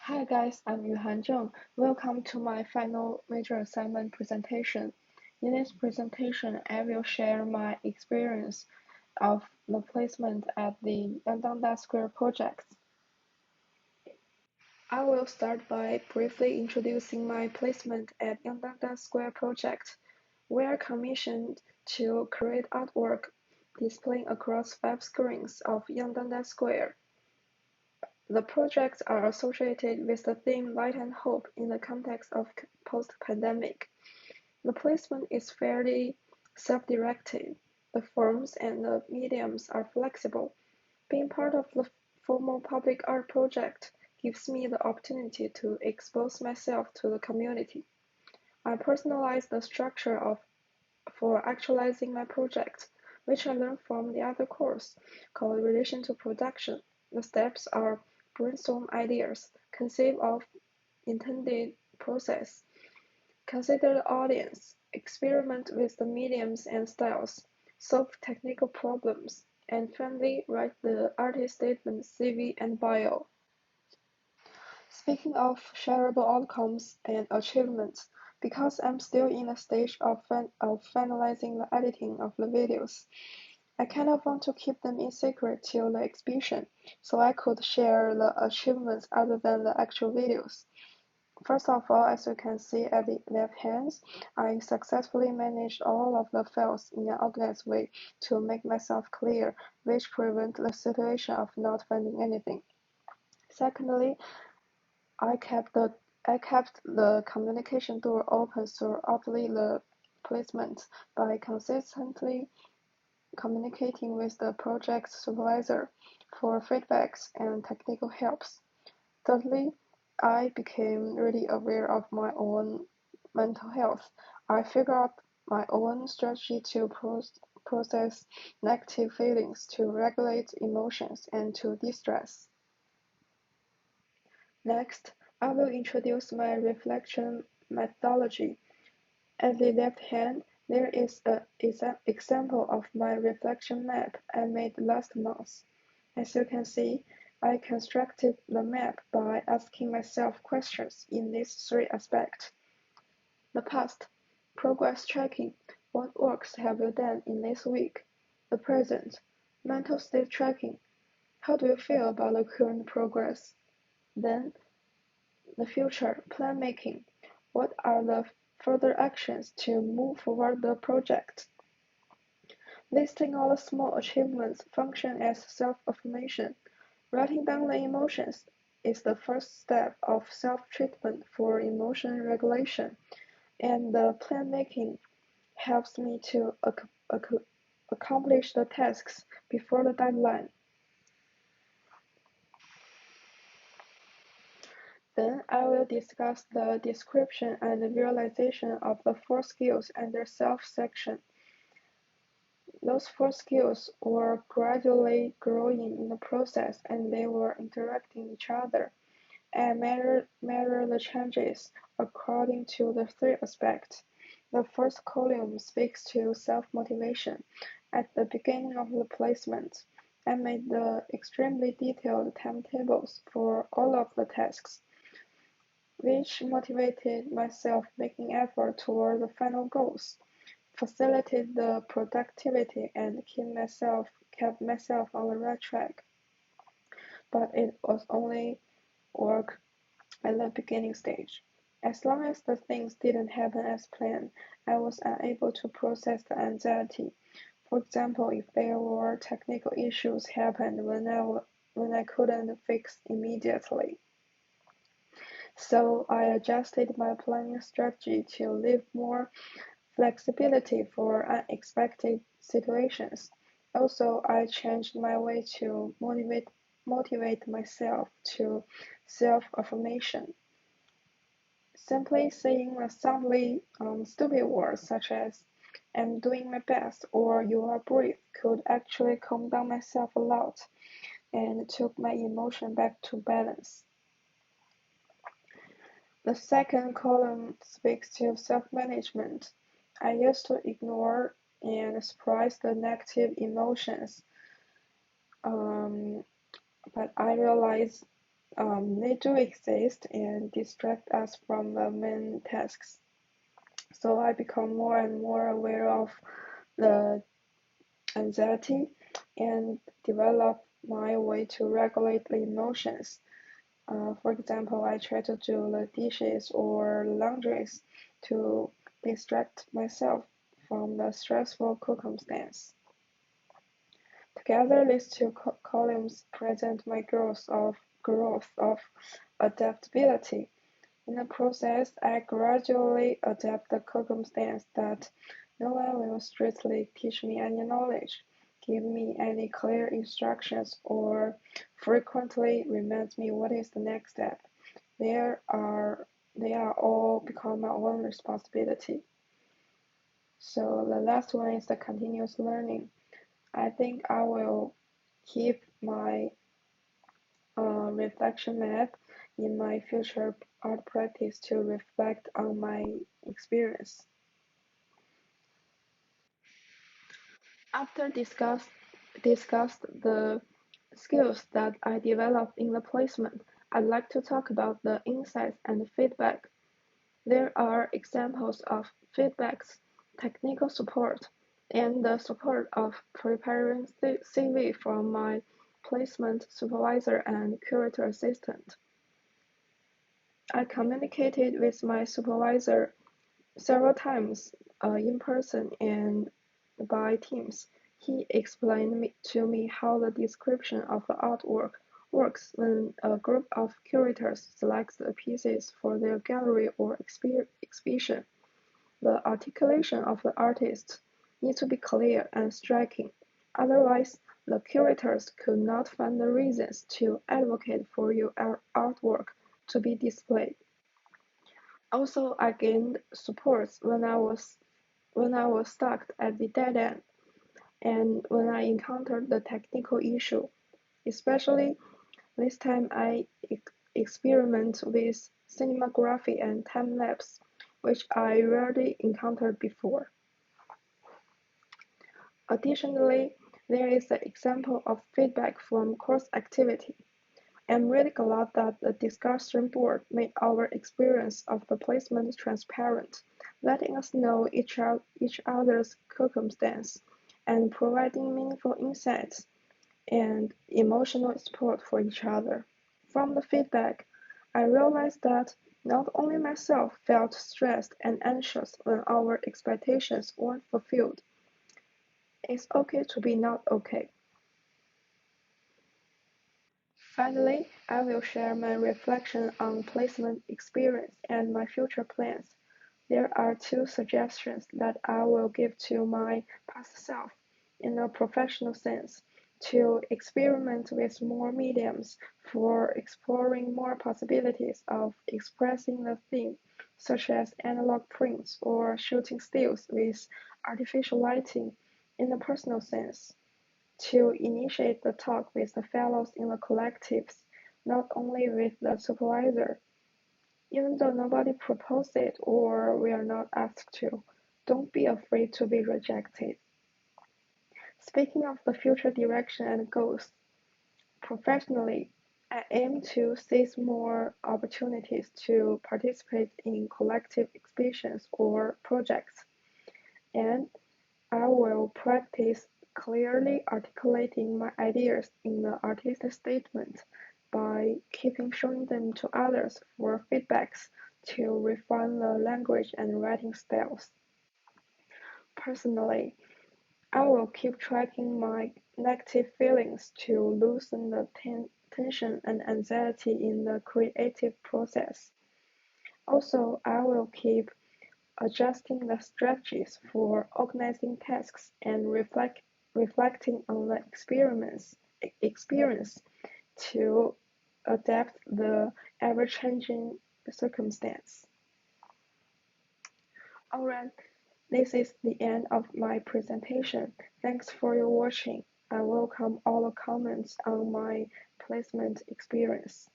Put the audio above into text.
Hi guys, I'm Yuhan Zheng. Welcome to my final major assignment presentation. In this presentation, I will share my experience of the placement at the Yandanda Square project. I will start by briefly introducing my placement at Yandanda Square project. We are commissioned to create artwork displaying across 5 screens of Yandanda Square. The projects are associated with the theme Light and Hope in the context of post-pandemic. The placement is fairly self-directed. The forms and the mediums are flexible. Being part of the formal public art project gives me the opportunity to expose myself to the community. I personalize the structure for actualizing my project, which I learned from the other course called Relation to Production. The steps are brainstorm ideas, conceive of intended process, consider the audience, experiment with the mediums and styles, solve technical problems, and finally write the artist statement, CV, and bio. Speaking of shareable outcomes and achievements, because I'm still in the stage of finalizing the editing of the videos, I kind of want to keep them in secret till the exhibition, so I could share the achievements other than the actual videos. First of all, as you can see at the left hand, I successfully managed all of the files in an organized way to make myself clear, which prevent the situation of not finding anything. Secondly, I kept the communication door open throughout the placement by consistently communicating with the project supervisor for feedbacks and technical helps. Thirdly, I became really aware of my own mental health. I figured out my own strategy to process negative feelings, to regulate emotions, and to de-stress. Next, I will introduce my reflection methodology. At the left hand, there is an example of my reflection map I made last month. As you can see, I constructed the map by asking myself questions in these 3 aspects. The past, progress tracking, what works have you done in this week? The present, mental state tracking, how do you feel about the current progress? Then, the future, plan making, what are the further actions to move forward the project? Listing all the small achievements function as self-affirmation. Writing down the emotions is the first step of self-treatment for emotion regulation, and the plan making helps me to accomplish the tasks before the deadline. Then I will discuss the description and the visualization of the 4 skills under self section. Those 4 skills were gradually growing in the process and they were interacting each other. And measure the changes according to the 3 aspects. The first column speaks to self-motivation. At the beginning of the placement, I made the extremely detailed timetables for all of the tasks, which motivated myself making effort toward the final goals, facilitated the productivity, and kept myself on the right track. But it was only work at the beginning stage. As long as the things didn't happen as planned, I was unable to process the anxiety. For example, if there were technical issues happened when I couldn't fix immediately. So I adjusted my planning strategy to leave more flexibility for unexpected situations. Also, I changed my way to motivate myself to self-affirmation. Simply saying a soundly stupid words such as "I'm doing my best" or "you are brave" could actually calm down myself a lot and took my emotion back to balance. The second column speaks to self-management. I used to ignore and suppress the negative emotions, but I realized They do exist and distract us from the main tasks. So I become more and more aware of the anxiety and develop my way to regulate the emotions. For example, I try to do the dishes or laundries to distract myself from the stressful circumstance. Together, these two columns present my growth of adaptability. In the process, I gradually adapt the circumstance that no one will strictly teach me any knowledge, give me any clear instructions, or frequently remind me what is the next step. They are they are all become my own responsibility. So the last one is the continuous learning. I think I will keep my reflection map in my future art practice to reflect on my experience. After discussed the skills that I developed in the placement, I'd like to talk about the insights and feedback. There are examples of feedbacks, technical support, and the support of preparing CV from my placement supervisor and curator assistant. I communicated with my supervisor several times in person and by Teams. He explained to me how the description of the artwork works when a group of curators selects the pieces for their gallery or exhibition. The articulation of the artist needs to be clear and striking, otherwise the curators could not find the reasons to advocate for your artwork to be displayed. Also, I gained support when I was stuck at the dead end and when I encountered the technical issue. Especially this time I experiment with cinematography and time lapse, which I rarely encountered before. Additionally, there is an example of feedback from course activity. I'm really glad that the discussion board made our experience of the placement transparent, letting us know each other's circumstance and providing meaningful insights and emotional support for each other. From the feedback, I realized that not only myself felt stressed and anxious when our expectations weren't fulfilled. It's okay to be not okay. Finally, I will share my reflection on placement experience and my future plans. There are two suggestions that I will give to my past self in a professional sense: to experiment with more mediums for exploring more possibilities of expressing the theme, such as analog prints or shooting stills with artificial lighting in a personal sense; to initiate the talk with the fellows in the collectives, not only with the supervisor. Even though nobody proposed it or we are not asked to, don't be afraid to be rejected. Speaking of the future direction and goals, professionally, I aim to seize more opportunities to participate in collective exhibitions or projects, and I will practice clearly articulating my ideas in the artist statement by keeping showing them to others for feedbacks to refine the language and writing styles. Personally, I will keep tracking my negative feelings to loosen the tension and anxiety in the creative process. Also, I will keep adjusting the strategies for organizing tasks and reflecting on the experience to adapt the ever-changing circumstance. Alright, this is the end of my presentation. Thanks for your watching. I welcome all the comments on my placement experience.